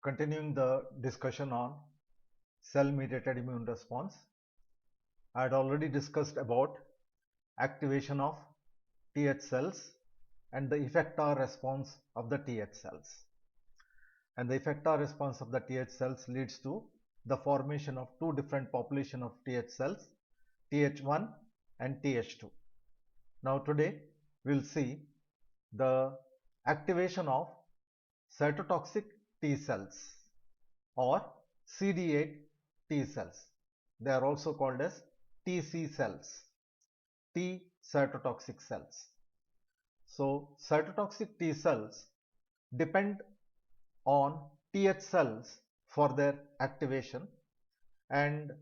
Continuing the discussion on cell-mediated immune response, I had already discussed about activation of Th cells and the effector response of the Th cells. And the effector response of the Th cells leads to the formation of two different population of Th cells, Th1 and Th2. Now today we will see the activation of cytotoxic T cells or CD8 T cells. They are also called as TC cells, T cytotoxic cells. So cytotoxic T cells depend on Th cells for their activation, and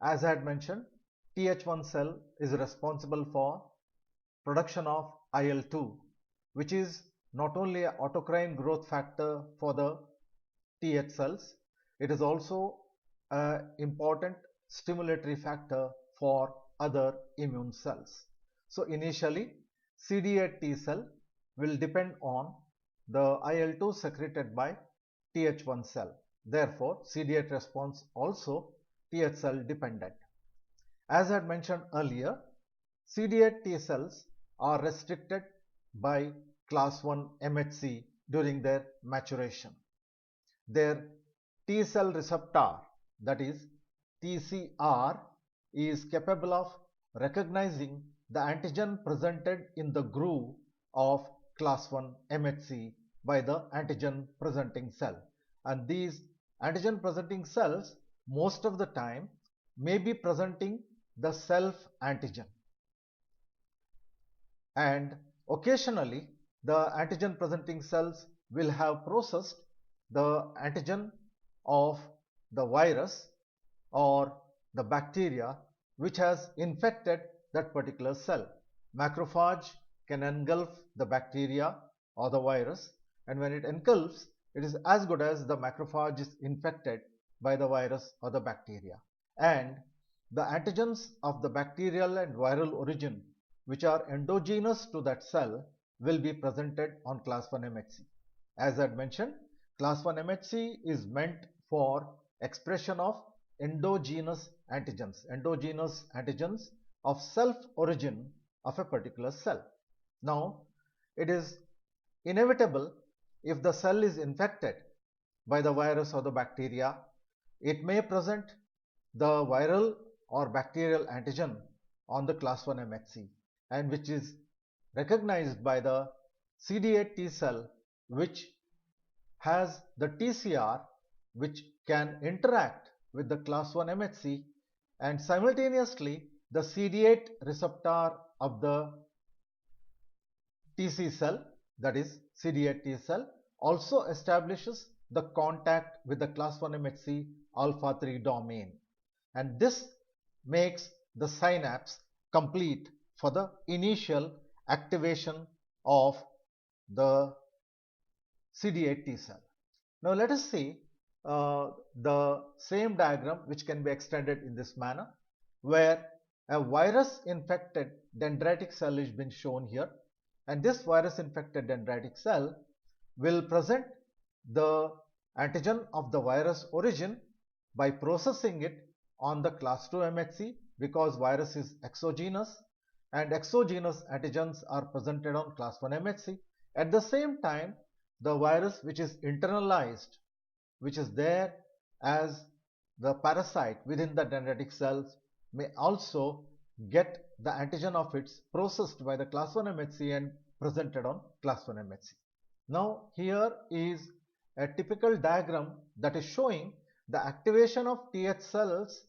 as I had mentioned, Th1 cell is responsible for production of IL-2, which is not only an autocrine growth factor for the Th cells, it is also an important stimulatory factor for other immune cells. So initially CD8 T cell will depend on the IL-2 secreted by Th1 cell. Therefore, CD8 response also Th cell dependent. As I had mentioned earlier, CD8 T cells are restricted by class 1 MHC during their maturation. Their T cell receptor, that is TCR, is capable of recognizing the antigen presented in the groove of class 1 MHC by the antigen presenting cell, and these antigen presenting cells most of the time may be presenting the self antigen, and occasionally the antigen presenting cells will have processed the antigen of the virus or the bacteria which has infected that particular cell. Macrophage can engulf the bacteria or the virus, and when it engulfs, it is as good as the macrophage is infected by the virus or the bacteria, and the antigens of the bacterial and viral origin which are endogenous to that cell will be presented on class 1 MHC. As I had mentioned, class 1 MHC is meant for expression of endogenous antigens of self origin of a particular cell. Now, it is inevitable if the cell is infected by the virus or the bacteria, it may present the viral or bacterial antigen on the class 1 MHC, and which is recognized by the CD8 T cell, which has the TCR which can interact with the class 1 MHC, and simultaneously the CD8 receptor of the TC cell, that is CD8 T cell, also establishes the contact with the class 1 MHC alpha 3 domain, and this makes the synapse complete for the initial activation of the CD8 T cell. Now let us see the same diagram which can be extended in this manner, where a virus infected dendritic cell is being shown here, and this virus infected dendritic cell will present the antigen of the virus origin by processing it on the class 2 MHC, because virus is exogenous and exogenous antigens are presented on class 1 MHC. At the same time, the virus which is internalized, which is there as the parasite within the dendritic cells, may also get the antigen of its processed by the class 1 MHC and presented on class 1 MHC. Now here is a typical diagram that is showing the activation of Th cells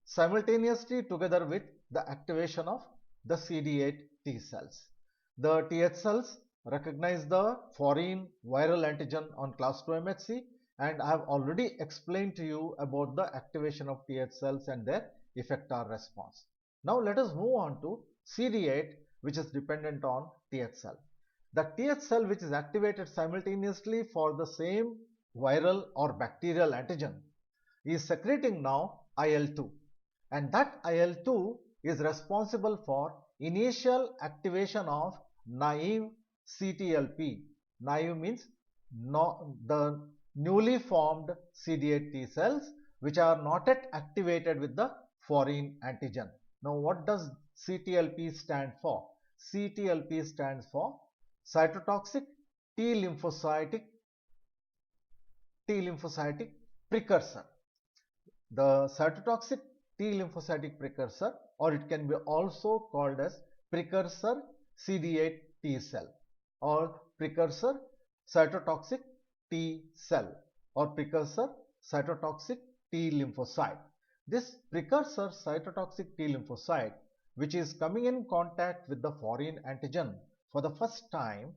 simultaneously together with the activation of the CD8 T cells. The Th cells recognize the foreign viral antigen on class 2 MHC, and I have already explained to you about the activation of Th cells and their effector response. Now let us move on to CD8, which is dependent on Th cell. The Th cell which is activated simultaneously for the same viral or bacterial antigen is secreting now IL-2, and that IL-2 is responsible for initial activation of naive CTLP. Naive means the newly formed CD8 T cells which are not yet activated with the foreign antigen. Now, what does CTLP stand for? CTLP stands for cytotoxic T lymphocytic precursor. The cytotoxic T lymphocytic precursor, or it can be also called as precursor CD8 T cell or precursor cytotoxic T cell or precursor cytotoxic T lymphocyte. This precursor cytotoxic T lymphocyte, which is coming in contact with the foreign antigen for the first time,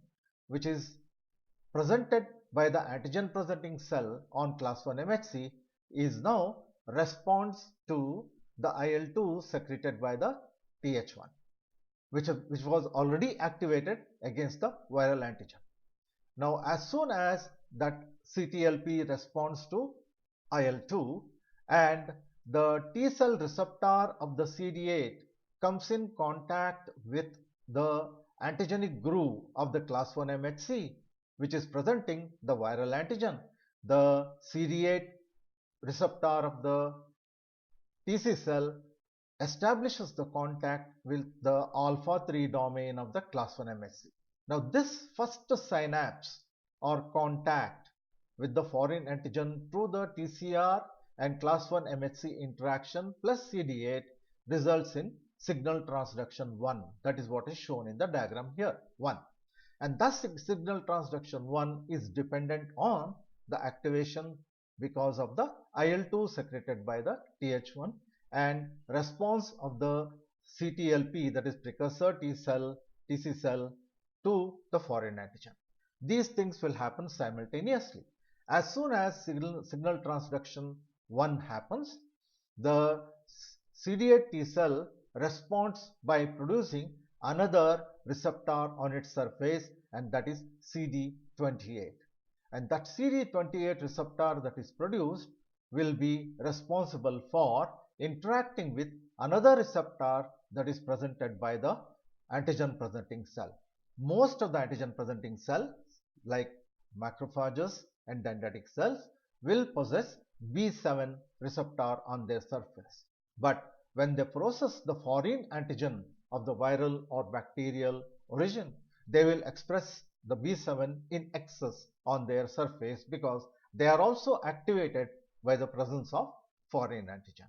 which is presented by the antigen presenting cell on class 1 MHC, is now responds to the IL-2 secreted by the Th1, which was already activated against the viral antigen. Now, as soon as that CTLP responds to IL-2 and the T cell receptor of the CD8 comes in contact with the antigenic groove of the class 1 MHC, which is presenting the viral antigen, the CD8 receptor of the TC cell establishes the contact with the alpha-3 domain of the class 1 MHC. Now, this first synapse or contact with the foreign antigen through the TCR and class 1 MHC interaction plus CD8 results in signal transduction 1. That is what is shown in the diagram here, 1. And thus signal transduction 1 is dependent on the activation because of the IL-2 secreted by the Th1 and response of the CTLP, that is precursor T cell, TC cell to the foreign antigen. These things will happen simultaneously. As soon as signal transduction 1 happens, the CD8 T cell responds by producing another receptor on its surface, and that is CD28. And that CD28 receptor that is produced will be responsible for interacting with another receptor that is presented by the antigen presenting cell. Most of the antigen presenting cells like macrophages and dendritic cells will possess B7 receptor on their surface. But when they process the foreign antigen of the viral or bacterial origin, they will express the B7 in excess on their surface because they are also activated by the presence of foreign antigen.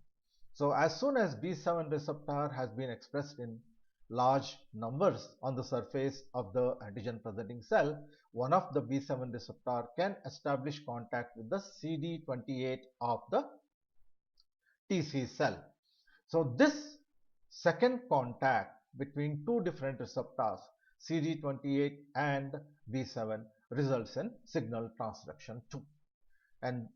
So, as soon as B7 receptor has been expressed in large numbers on the surface of the antigen presenting cell, one of the B7 receptor can establish contact with the CD28 of the TC cell. So, this second contact between two different receptors, CD28 and B7, results in signal transduction 2. And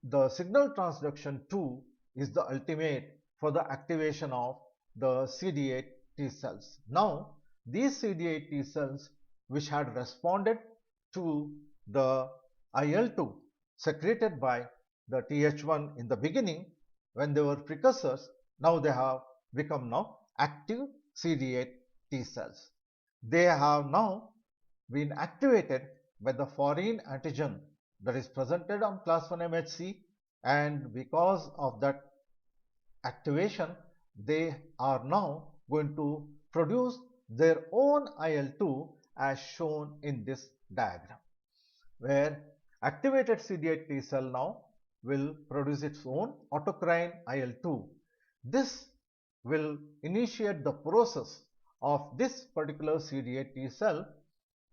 the signal transduction 2 is the ultimate for the activation of the CD8 T cells. Now, these CD8 T cells which had responded to the IL-2 secreted by the Th1 in the beginning when they were precursors, now they have become now active CD8 T cells. They have now been activated by the foreign antigen that is presented on class 1 MHC, and because of that activation, they are now going to produce their own IL-2 as shown in this diagram, where activated CD8 T cell now will produce its own autocrine IL-2. This will initiate the process of this particular CD8 T cell,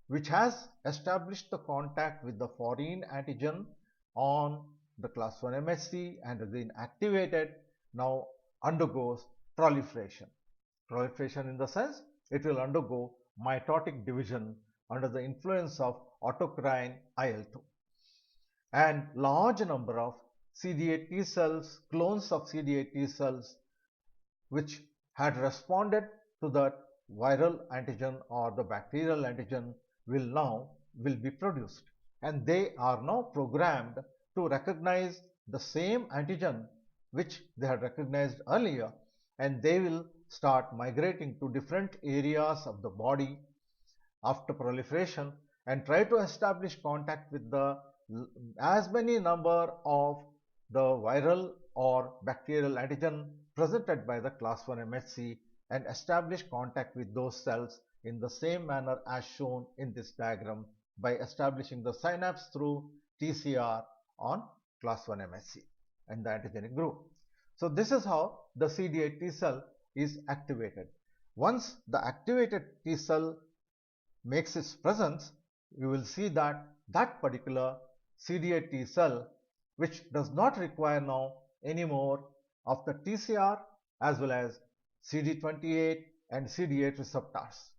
which has established the contact with the foreign antigen on the class 1 MHC and has been activated, now undergoes proliferation. Proliferation in the sense it will undergo mitotic division under the influence of autocrine IL-2. And large number of CD8 T cells, clones of CD8 T cells which had responded to that viral antigen or the bacterial antigen will be produced, and they are now programmed to recognize the same antigen which they had recognized earlier, and they will start migrating to different areas of the body after proliferation and try to establish contact with the as many number of the viral or bacterial antigen presented by the class 1 MHC and establish contact with those cells in the same manner as shown in this diagram by establishing the synapse through TCR on class 1 MHC and the antigenic group. So this is how the CD8 T cell is activated. Once the activated T cell makes its presence, you will see that that particular CD8 T cell, which does not require now any more of the TCR as well as CD28 and CD8 receptors.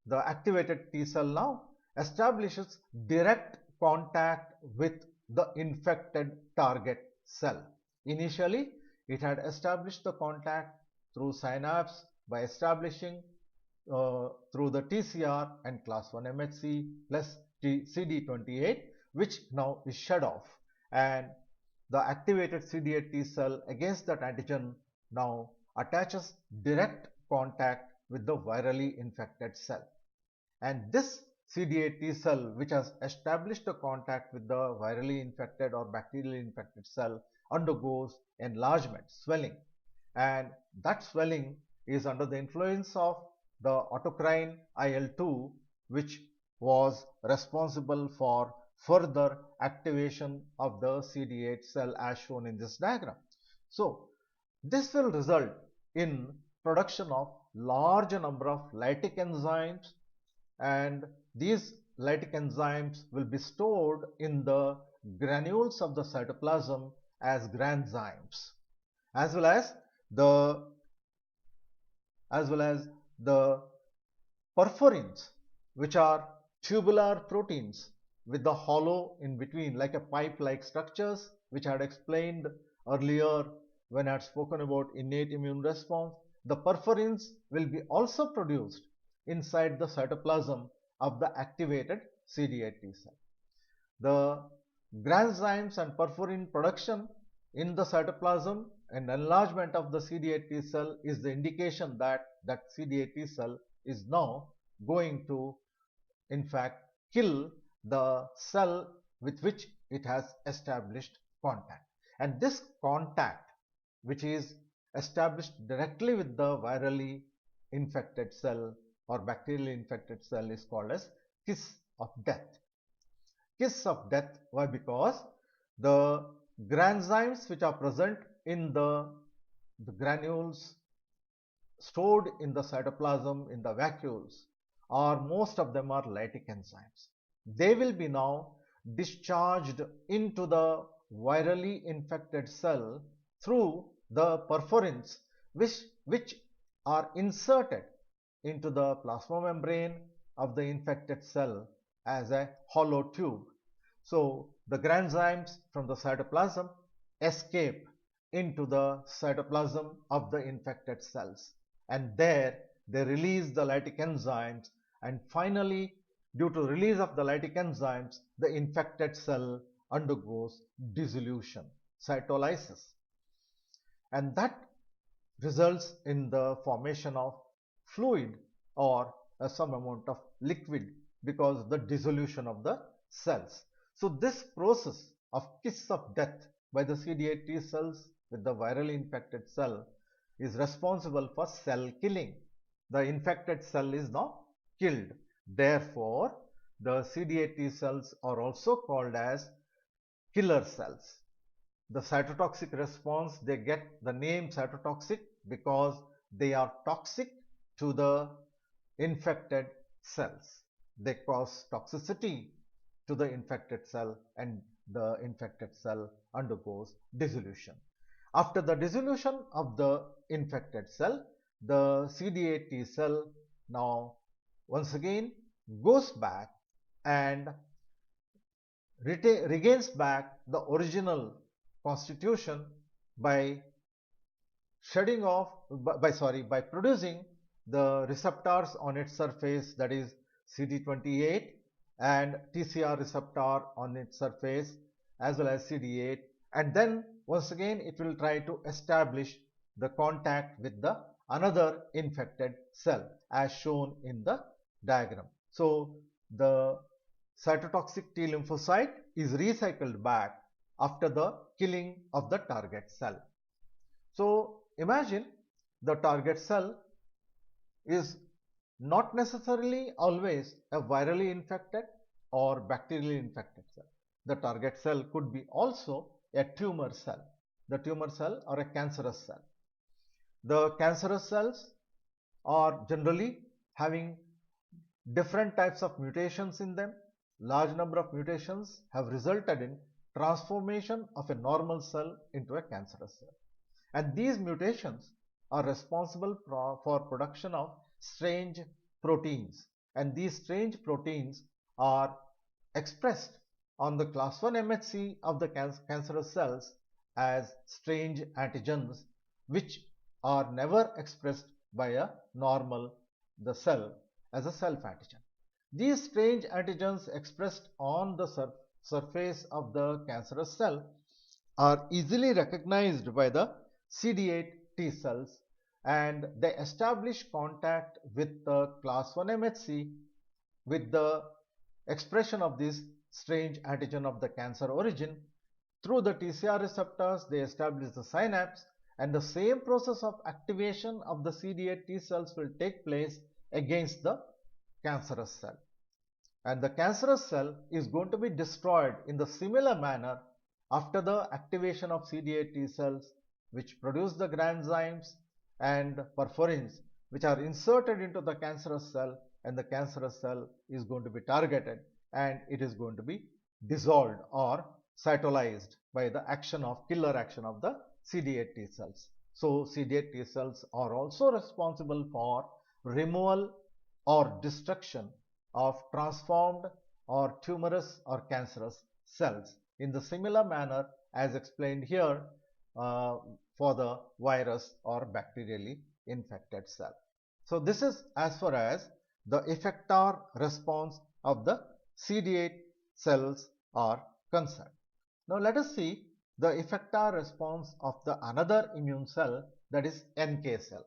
The activated T cell now establishes direct contact with the infected target cell. Initially, it had established the contact through synapse by establishing through the TCR and class 1 MHC plus CD28, which now is shut off, and the activated CD8 T cell against that antigen now attaches direct contact with the virally infected cell. And this CD8 T cell, which has established a contact with the virally infected or bacterially infected cell, undergoes enlargement, swelling, and that swelling is under the influence of the autocrine IL-2, which was responsible for further activation of the CD8 cell as shown in this diagram. So this will result in production of large number of lytic enzymes, and these lytic enzymes will be stored in the granules of the cytoplasm as granzymes, as well as the perforins, which are tubular proteins with the hollow in between, like a pipe-like structures, which I had explained earlier when I had spoken about innate immune response. The perforins will be also produced inside the cytoplasm of the activated CD8 T cell. The granzymes and perforin production in the cytoplasm and enlargement of the CD8 T cell is the indication that that CD8 T cell is now going to, in fact, kill the cell with which it has established contact. And this contact, which is established directly with the virally infected cell or bacterially infected cell, is called as kiss of death. Kiss of death. Why? Because the granzymes which are present in the granules stored in the cytoplasm in the vacuoles, or most of them are lytic enzymes. They will be now discharged into the virally infected cell through the perforins, which are inserted into the plasma membrane of the infected cell as a hollow tube. So the granzymes from the cytoplasm escape into the cytoplasm of the infected cells, and there they release the lytic enzymes, and finally, due to release of the lytic enzymes, the infected cell undergoes dissolution, cytolysis, and that results in the formation of fluid or some amount of liquid because of the dissolution of the cells. So this process of kiss of death by the CD8 T cells with the virally infected cell is responsible for cell killing. The infected cell is now killed. Therefore, the CD8 T cells are also called as killer cells. The cytotoxic response, they get the name cytotoxic because they are toxic to the infected cells. They cause toxicity to the infected cell, and the infected cell undergoes dissolution. After the dissolution of the infected cell, the CD8 T cell now once again goes back and regains back the original constitution by by producing the receptors on its surface, that is CD28 and TCR receptor on its surface as well as CD8, and then once again it will try to establish the contact with the another infected cell as shown in the diagram. So the cytotoxic T lymphocyte is recycled back after the killing of the target cell. So imagine the target cell is not necessarily always a virally infected or bacterially infected cell. The target cell could be also a tumor cell, the tumor cell or a cancerous cell. The cancerous cells are generally having different types of mutations in them. Large number of mutations have resulted in transformation of a normal cell into a cancerous cell. And these mutations are responsible for production of strange proteins, and these strange proteins are expressed on the class 1 MHC of the cancerous cells as strange antigens, which are never expressed by a normal cell as a self-antigen. These strange antigens expressed on the surface of the cancerous cell are easily recognized by the CD8 T cells, and they establish contact with the class 1 MHC with the expression of this strange antigen of the cancer origin. Through the TCR receptors, they establish the synapse, and the same process of activation of the CD8 T cells will take place against the cancerous cell. And the cancerous cell is going to be destroyed in the similar manner after the activation of CD8 T cells, which produce the granzymes and perforins, which are inserted into the cancerous cell, and the cancerous cell is going to be targeted and it is going to be dissolved or cytolyzed by the killer action of the CD8 T cells. So CD8 T cells are also responsible for removal or destruction of transformed or tumorous or cancerous cells in the similar manner as explained here for the virus or bacterially infected cell. So this is as far as the effector response of the CD8 cells are concerned. Now let us see the effector response of the another immune cell, that is NK cell.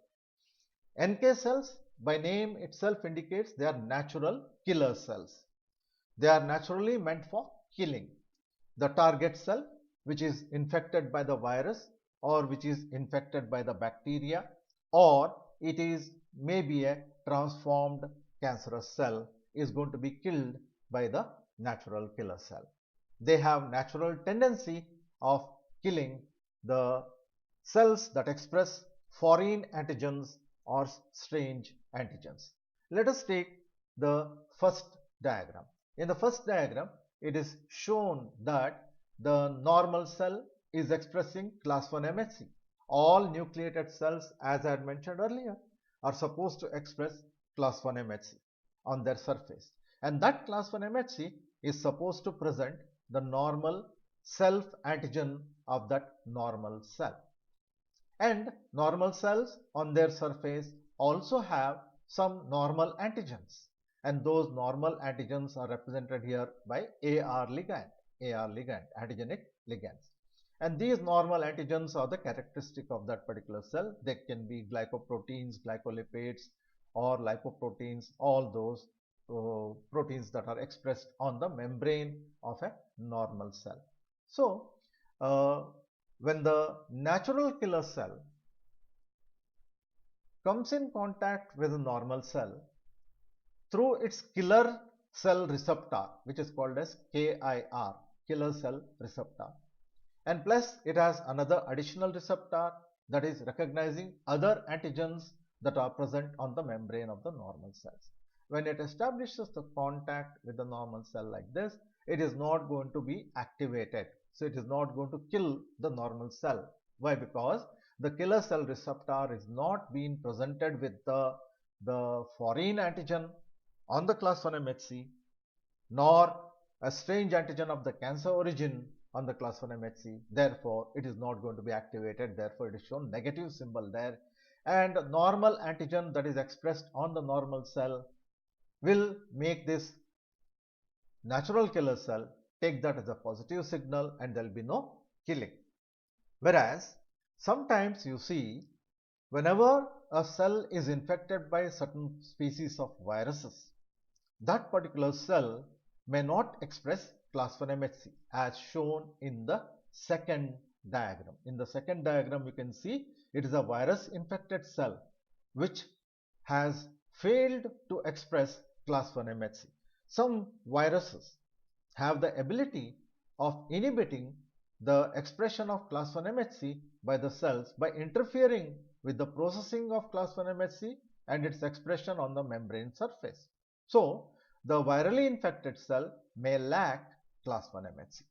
NK cells by name itself indicates they are natural killer cells. They are naturally meant for killing the target cell which is infected by the virus or which is infected by the bacteria, or it is maybe a transformed cancerous cell is going to be killed by the natural killer cell. They have natural tendency of killing the cells that express foreign antigens or strange antigens. Let us take the first diagram. In the first diagram, it is shown that the normal cell is expressing class 1 MHC. All nucleated cells, as I had mentioned earlier, are supposed to express class 1 MHC on their surface, and that class 1 MHC is supposed to present the normal self antigen of that normal cell. And normal cells on their surface also have some normal antigens, and those normal antigens are represented here by AR ligand, antigenic ligands. And these normal antigens are the characteristic of that particular cell. They can be glycoproteins, glycolipids, or lipoproteins, all those proteins that are expressed on the membrane of a normal cell. So, when the natural killer cell comes in contact with a normal cell through its killer cell receptor, which is called as KIR, killer cell receptor, and plus it has another additional receptor that is recognizing other antigens that are present on the membrane of the normal cells. When it establishes the contact with the normal cell like this, it is not going to be activated. So it is not going to kill the normal cell. Why? Because the killer cell receptor is not being presented with the foreign antigen on the class 1 MHC, nor a strange antigen of the cancer origin on the class 1 MHC. Therefore, it is not going to be activated. Therefore, it is shown negative symbol there. And normal antigen that is expressed on the normal cell will make this natural killer cell take that as a positive signal, and there will be no killing. Whereas sometimes you see, whenever a cell is infected by certain species of viruses, that particular cell may not express class 1 MHC as shown in the second diagram. In the second diagram, you can see it is a virus infected cell which has failed to express class 1 MHC. Some viruses have the ability of inhibiting the expression of class 1 MHC by the cells by interfering with the processing of class 1 MHC and its expression on the membrane surface. So, the virally infected cell may lack class 1 MHC.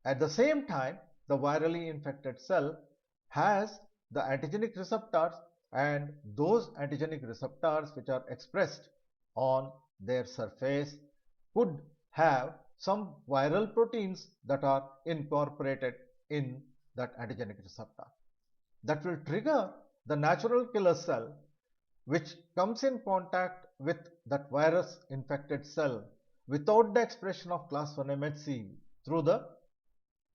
At the same time, the virally infected cell has the antigenic receptors, and those antigenic receptors which are expressed on their surface could have some viral proteins that are incorporated in that antigenic receptor. That will trigger the natural killer cell which comes in contact with that virus infected cell without the expression of class 1 MHC through the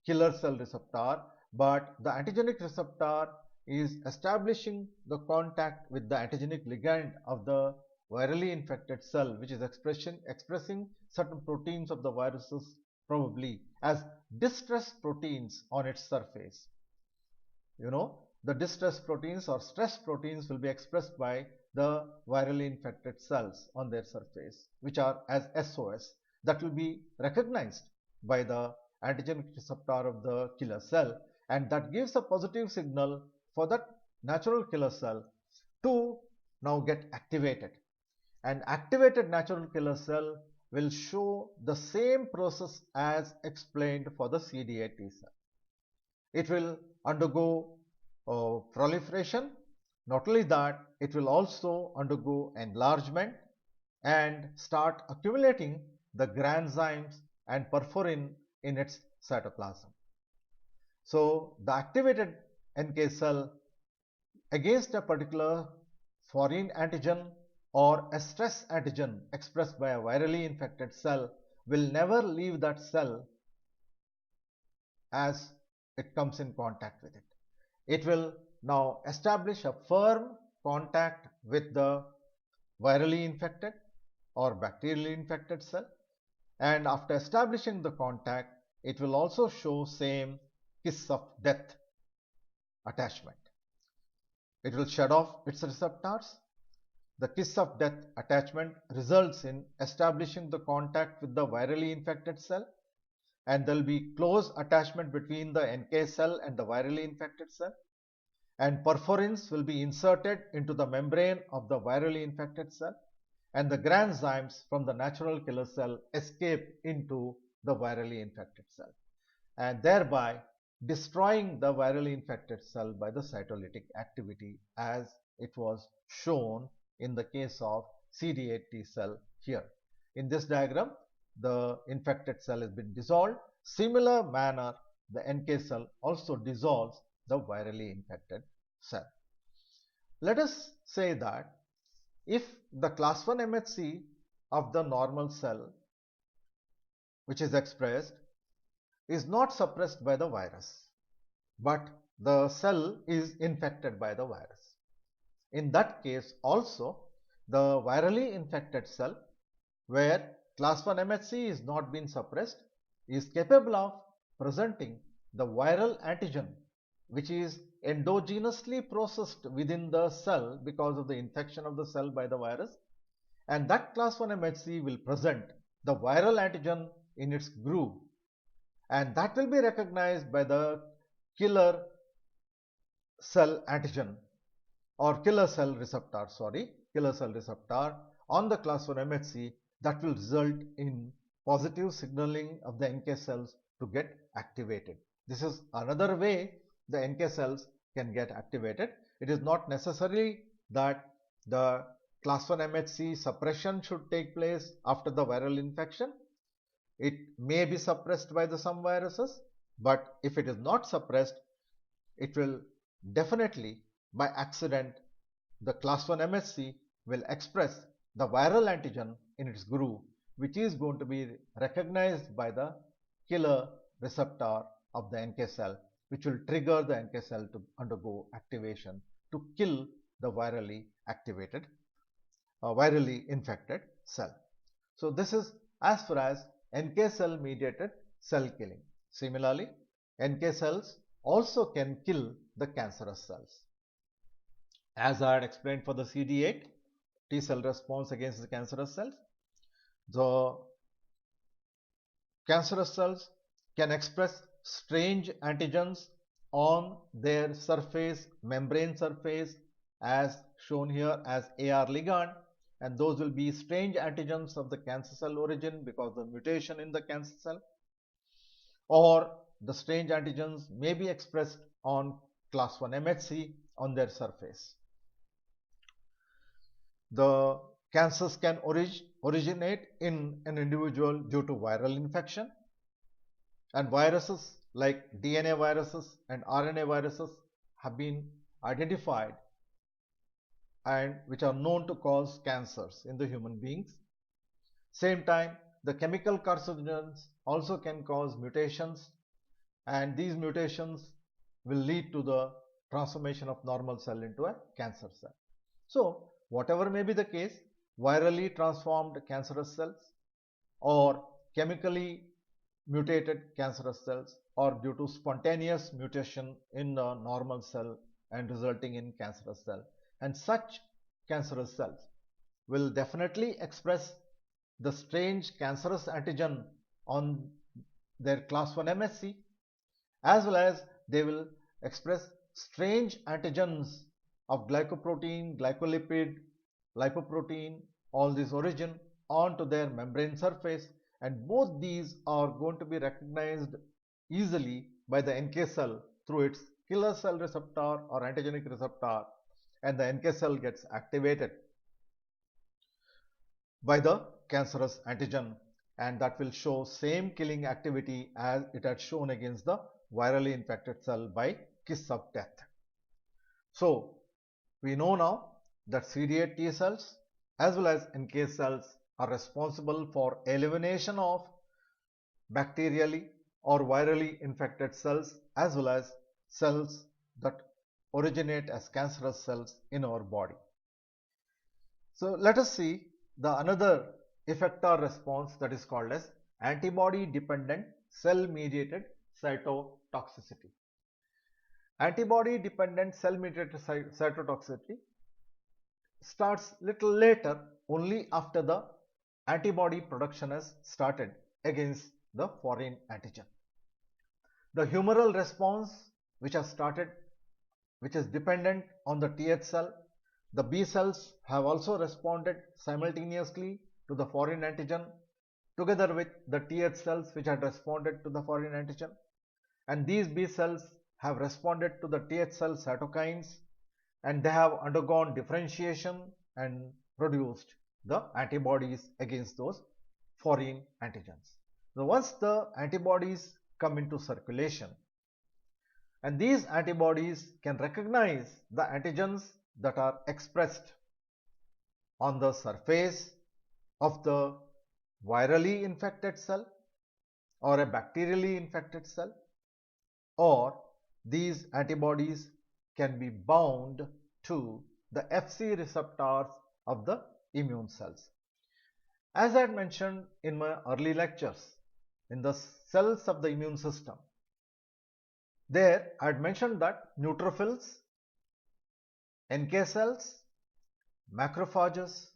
killer cell receptor, but the antigenic receptor is establishing the contact with the antigenic ligand of the virally infected cell, which is expressing certain proteins of the viruses, probably as distress proteins on its surface. The distress proteins or stress proteins will be expressed by the virally infected cells on their surface, which are as SOS, that will be recognized by the antigenic receptor of the killer cell, and that gives a positive signal for that natural killer cell to now get activated. An activated natural killer cell will show the same process as explained for the CD8 T cell. It will undergo proliferation. Not only that, it will also undergo enlargement and start accumulating the granzymes and perforin in its cytoplasm. So, the activated NK cell against a particular foreign antigen or a stress antigen expressed by a virally infected cell will never leave that cell as it comes in contact with it. It will now establish a firm contact with the virally infected or bacterially infected cell, and after establishing the contact, it will also show same kiss of death attachment. It will shut off its receptors. The kiss of death attachment results in establishing the contact with the virally infected cell, and there will be close attachment between the NK cell and the virally infected cell, and perforins will be inserted into the membrane of the virally infected cell, and the granzymes from the natural killer cell escape into the virally infected cell, and thereby destroying the virally infected cell by the cytolytic activity, as it was shown in the case of CD8 T cell here. In this diagram, the infected cell has been dissolved. Similar manner, the NK cell also dissolves the virally infected cell. Let us say that if the class 1 MHC of the normal cell which is expressed is not suppressed by the virus, but the cell is infected by the virus. In that case also, the virally infected cell where class 1 MHC is not being suppressed is capable of presenting the viral antigen which is endogenously processed within the cell because of the infection of the cell by the virus, and that class 1 MHC will present the viral antigen in its groove, and that will be recognized by the killer cell antigen or killer cell receptor on the class 1 MHC, that will result in positive signaling of the NK cells to get activated. This is another way the NK cells can get activated. It is not necessary that the class 1 MHC suppression should take place after the viral infection. It may be suppressed by some viruses, but if it is not suppressed, it will definitely by accident, the class 1 MHC will express the viral antigen in its groove, which is going to be recognized by the killer receptor of the NK cell, which will trigger the NK cell to undergo activation to kill the virally infected cell. So this is as far as NK cell mediated cell killing. Similarly, NK cells also can kill the cancerous cells. As I had explained for the CD8 T cell response against the cancerous cells, the cancerous cells can express strange antigens on their surface, membrane surface, as shown here as AR ligand, and those will be strange antigens of the cancer cell origin because of mutation in the cancer cell, or the strange antigens may be expressed on class 1 MHC on their surface. The cancers can originate in an individual due to viral infection, and viruses like DNA viruses and RNA viruses have been identified and which are known to cause cancers in the human beings. Same time, the chemical carcinogens also can cause mutations, and these mutations will lead to the transformation of normal cell into a cancer cell. So, whatever may be the case, virally transformed cancerous cells or chemically mutated cancerous cells or due to spontaneous mutation in the normal cell and resulting in cancerous cell, and such cancerous cells will definitely express the strange cancerous antigen on their class 1 MSC, as well as they will express strange antigens of glycoprotein, glycolipid, lipoprotein, all this origin onto their membrane surface, and both these are going to be recognized easily by the NK cell through its killer cell receptor or antigenic receptor, and the NK cell gets activated by the cancerous antigen, and that will show same killing activity as it had shown against the virally infected cell by kiss of death. So we know now that CD8 T cells as well as NK cells are responsible for elimination of bacterially or virally infected cells as well as cells that originate as cancerous cells in our body. So let us see the another effector response that is called as antibody dependent cell mediated cytotoxicity. Antibody dependent cell mediated cytotoxicity starts little later, only after the antibody production has started against the foreign antigen. The humoral response which has started, which is dependent on the Th cell, the B cells have also responded simultaneously to the foreign antigen together with the Th cells which had responded to the foreign antigen, and these B cells have responded to the Th cell cytokines, and they have undergone differentiation and produced the antibodies against those foreign antigens. So once the antibodies come into circulation, and these antibodies can recognize the antigens that are expressed on the surface of the virally infected cell or a bacterially infected cell, or these antibodies can be bound to the Fc receptors of the immune cells. As I had mentioned in my early lectures, in the cells of the immune system, there I had mentioned that neutrophils, NK cells, macrophages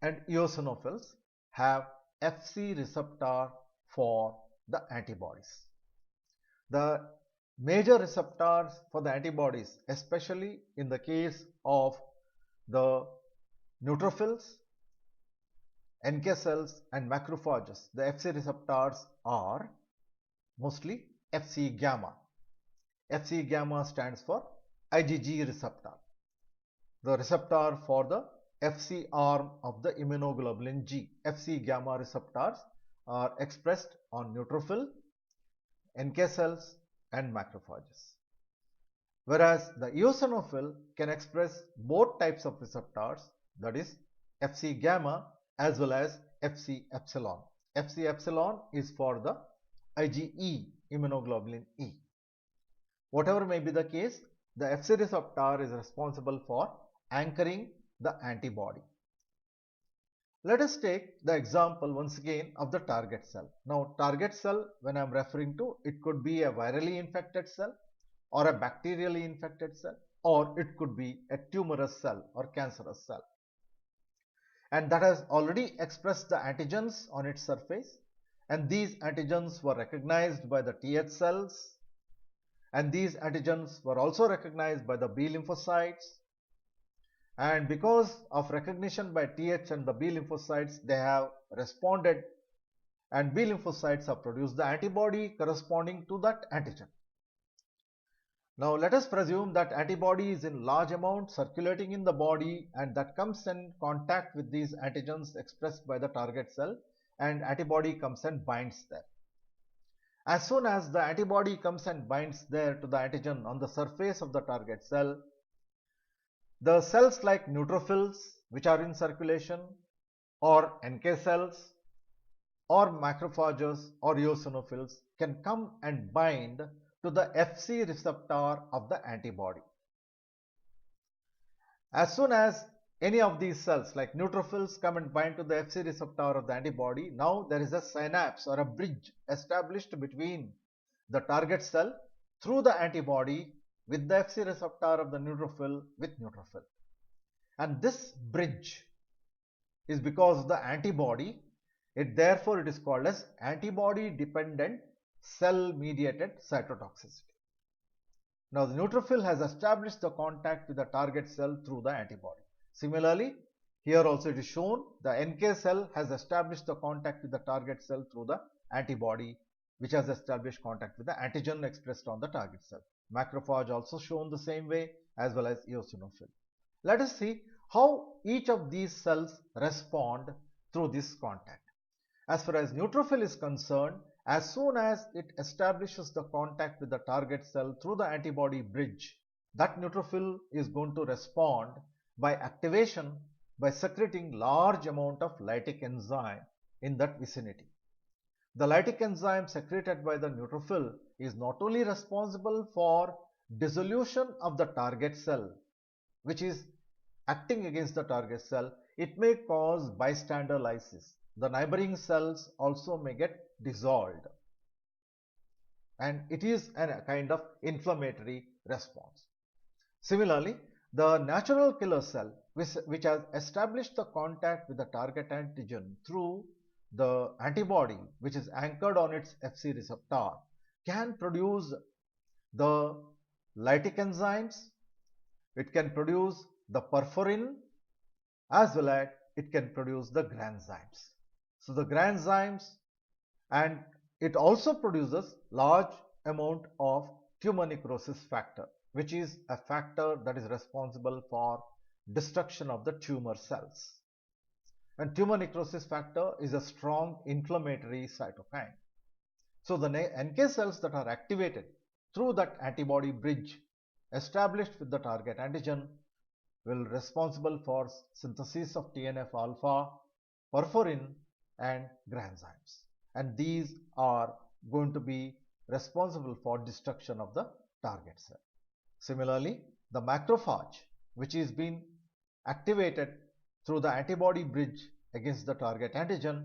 and eosinophils have Fc receptor for the antibodies. The major receptors for the antibodies, especially in the case of the neutrophils, NK cells and macrophages, the Fc receptors are mostly Fc gamma. Fc gamma stands for IgG receptor, the receptor for the Fc arm of the immunoglobulin G. Fc gamma receptors are expressed on neutrophil, NK cells and macrophages. Whereas the eosinophil can express both types of receptors, that is Fc gamma as well as Fc epsilon. Fc epsilon is for the IgE, immunoglobulin E. Whatever may be the case, the Fc receptor is responsible for anchoring the antibody. Let us take the example once again of the target cell. Now, target cell, when I am referring to, it could be a virally infected cell or a bacterially infected cell, or it could be a tumorous cell or cancerous cell. And that has already expressed the antigens on its surface, and these antigens were recognized by the Th cells, and these antigens were also recognized by the B lymphocytes. And because of recognition by Th and the B lymphocytes, they have responded, and B lymphocytes have produced the antibody corresponding to that antigen. Now let us presume that antibody is in large amount circulating in the body, and that comes in contact with these antigens expressed by the target cell, and antibody comes and binds there. As soon as the antibody comes and binds there to the antigen on the surface of the target cell, the cells like neutrophils which are in circulation, or NK cells, or macrophages or eosinophils can come and bind to the Fc receptor of the antibody. As soon as any of these cells like neutrophils come and bind to the Fc receptor of the antibody, now there is a synapse or a bridge established between the target cell through the antibody with the Fc receptor of the neutrophil with neutrophil. And this bridge is because of the antibody. Therefore, it is called as antibody dependent cell mediated cytotoxicity. Now, the neutrophil has established the contact with the target cell through the antibody. Similarly, here also it is shown the NK cell has established the contact with the target cell through the antibody, which has established contact with the antigen expressed on the target cell. Macrophage also shown the same way, as well as eosinophil. Let us see how each of these cells respond through this contact. As far as neutrophil is concerned, as soon as it establishes the contact with the target cell through the antibody bridge, that neutrophil is going to respond by activation by secreting large amount of lytic enzyme in that vicinity. The lytic enzyme secreted by the neutrophil is not only responsible for dissolution of the target cell, which is acting against the target cell, it may cause bystander lysis. The neighboring cells also may get dissolved, and it is a kind of inflammatory response. Similarly, the natural killer cell, which has established the contact with the target antigen through the antibody, which is anchored on its Fc receptor, can produce the lytic enzymes, it can produce the perforin, as well as it can produce the granzymes. So the granzymes, and it also produces large amount of tumor necrosis factor, which is a factor that is responsible for destruction of the tumor cells. And tumor necrosis factor is a strong inflammatory cytokine. So the NK cells that are activated through that antibody bridge established with the target antigen will responsible for synthesis of TNF alpha, perforin, and granzymes, and these are going to be responsible for destruction of the target cell. Similarly, the macrophage, which is being activated through the antibody bridge against the target antigen,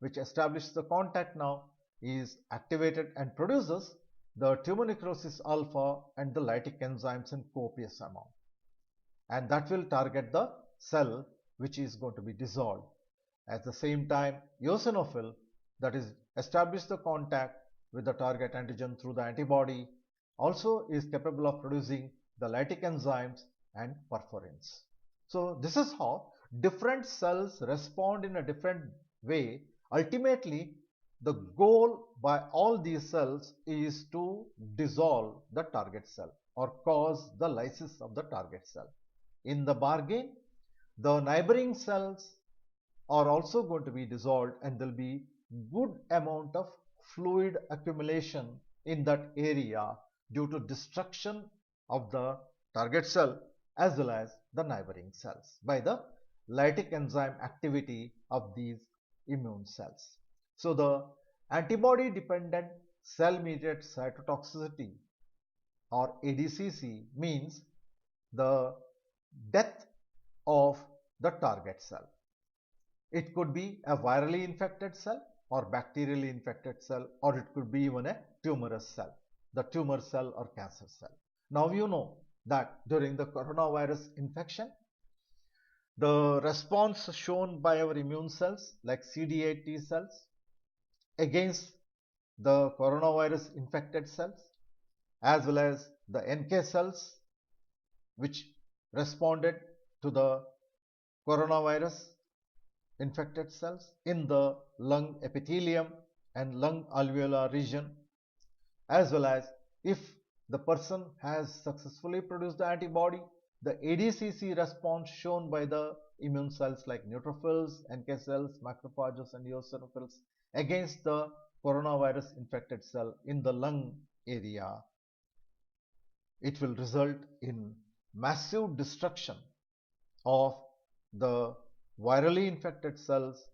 which establishes the contact now, is activated and produces the tumor necrosis alpha and the lytic enzymes in copious amount, and that will target the cell which is going to be dissolved. At the same time, eosinophil, that is establish the contact with the target antigen through the antibody, also is capable of producing the lytic enzymes and perforins. So this is how different cells respond in a different way. Ultimately, the goal by all these cells is to dissolve the target cell or cause the lysis of the target cell. In the bargain, the neighboring cells are also going to be dissolved, and there will be good amount of fluid accumulation in that area due to destruction of the target cell as well as the neighboring cells by the lytic enzyme activity of these immune cells. So the antibody dependent cell mediated cytotoxicity, or ADCC, means the death of the target cell. It could be a virally infected cell or bacterially infected cell, or it could be even a tumorous cell, the tumor cell or cancer cell. Now you know that during the coronavirus infection, the response shown by our immune cells like CD8 T cells against the coronavirus infected cells, as well as the NK cells which responded to the coronavirus infected cells in the lung epithelium and lung alveolar region, as well as if the person has successfully produced the antibody, the ADCC response shown by the immune cells like neutrophils, NK cells, macrophages and eosinophils against the coronavirus infected cell in the lung area, it will result in massive destruction of the virally infected cells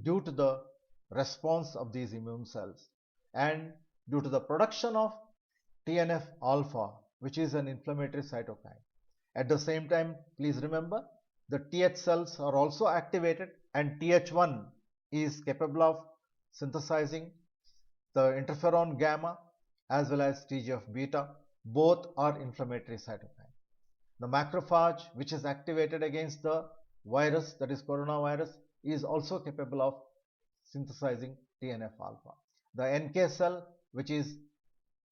due to the response of these immune cells and due to the production of TNF alpha, which is an inflammatory cytokine. At the same time, please remember the TH cells are also activated, and TH1 is capable of synthesizing the interferon gamma as well as TGF beta. Both are inflammatory cytokines. The macrophage, which is activated against the virus, that is coronavirus, is also capable of synthesizing TNF alpha. The NK cell, which is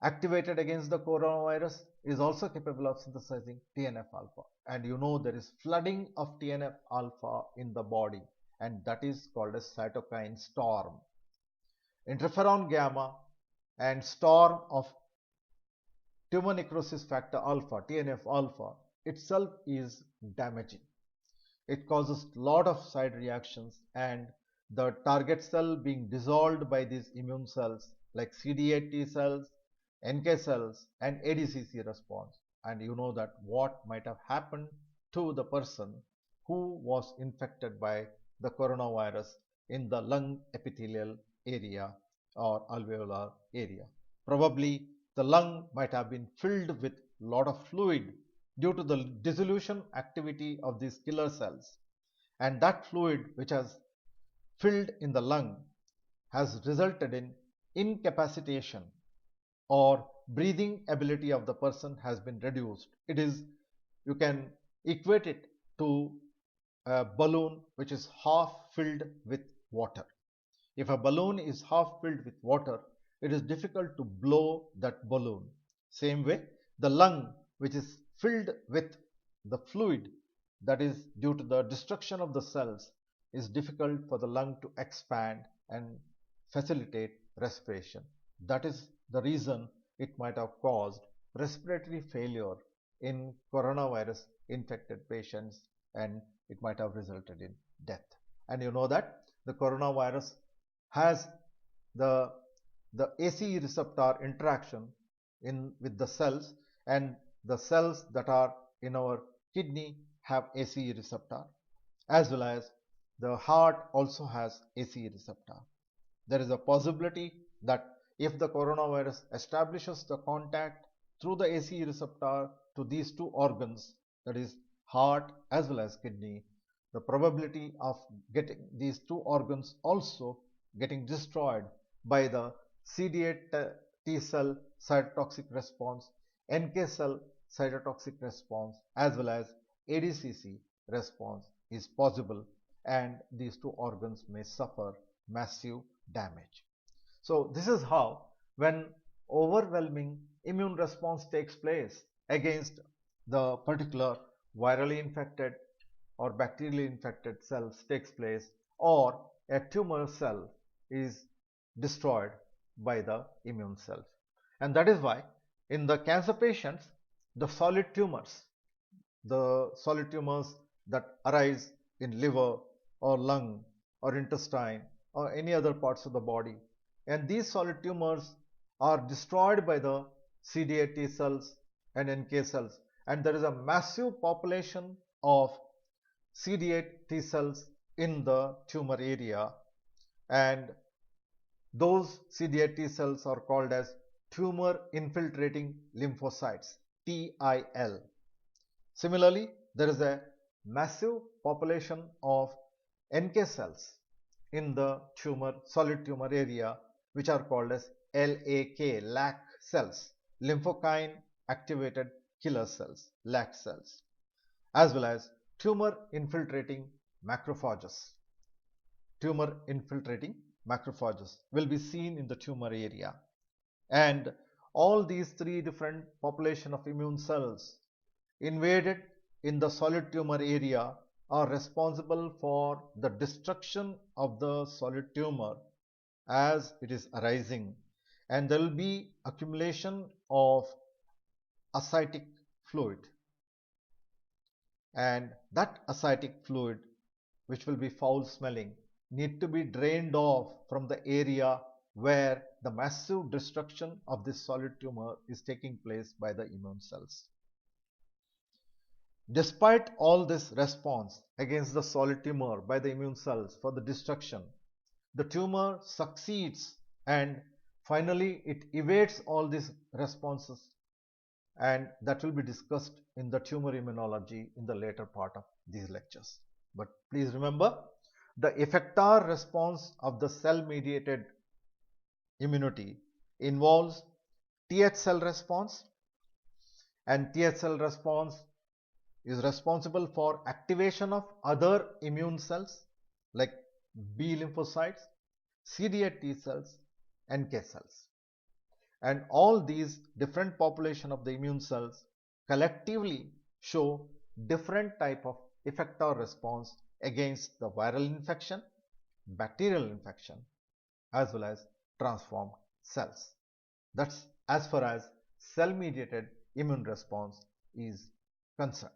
activated against the coronavirus, is also capable of synthesizing TNF alpha. And you know there is flooding of TNF alpha in the body, and that is called a cytokine storm. Interferon gamma and storm of tumor necrosis factor alpha, TNF alpha, itself is damaging. It causes a lot of side reactions, and the target cell being dissolved by these immune cells like CD8 T cells, NK cells and ADCC response. And you know that what might have happened to the person who was infected by the coronavirus in the lung epithelial area or alveolar area. Probably the lung might have been filled with a lot of fluid due to the dissolution activity of these killer cells, and that fluid which has filled in the lung has resulted in incapacitation, or breathing ability of the person has been reduced. It is, you can equate it to a balloon which is half filled with water. If a balloon is half filled with water, it is difficult to blow that balloon. Same way, the lung which is filled with the fluid, that is due to the destruction of the cells, is difficult for the lung to expand and facilitate respiration. That is the reason it might have caused respiratory failure in coronavirus infected patients, and it might have resulted in death. And you know that the coronavirus has the ACE receptor interaction with the cells, and the cells that are in our kidney have ACE receptor, as well as the heart also has ACE receptor. There is a possibility that if the coronavirus establishes the contact through the ACE receptor to these two organs, that is heart as well as kidney, the probability of getting these two organs also getting destroyed by the CD8 T cell cytotoxic response, NK cell cytotoxic response, as well as ADCC response is possible, and these two organs may suffer massive damage. So this is how, when overwhelming immune response takes place against the particular virally infected or bacterially infected cells takes place, or a tumor cell is destroyed by the immune cells. And that is why in the cancer patients, the solid tumors that arise in liver or lung or intestine or any other parts of the body, and these solid tumors are destroyed by the CD8 T cells and NK cells, and there is a massive population of CD8 T cells in the tumor area, and those CD8 T cells are called as tumor infiltrating lymphocytes, TIL. Similarly, there is a massive population of NK cells in the solid tumor area, which are called as LAK cells, lymphokine activated killer cells, LAK cells, as well as tumor infiltrating macrophages. Tumor infiltrating macrophages will be seen in the tumor area, and all these three different population of immune cells invaded in the solid tumor area are responsible for the destruction of the solid tumor as it is arising, and there will be accumulation of ascitic fluid, and that ascitic fluid, which will be foul smelling, need to be drained off from the area where the massive destruction of this solid tumor is taking place by the immune cells. Despite all this response against the solid tumor by the immune cells for the destruction, the tumor succeeds and finally it evades all these responses, and that will be discussed in the tumor immunology in the later part of these lectures. But please remember, the effector response of the cell-mediated immunity involves Th cell response, and Th cell response is responsible for activation of other immune cells like B lymphocytes, CD8 T cells, NK cells. And all these different population of the immune cells collectively show different type of effector response against the viral infection, bacterial infection, as well as transformed cells. That's as far as cell-mediated immune response is concerned.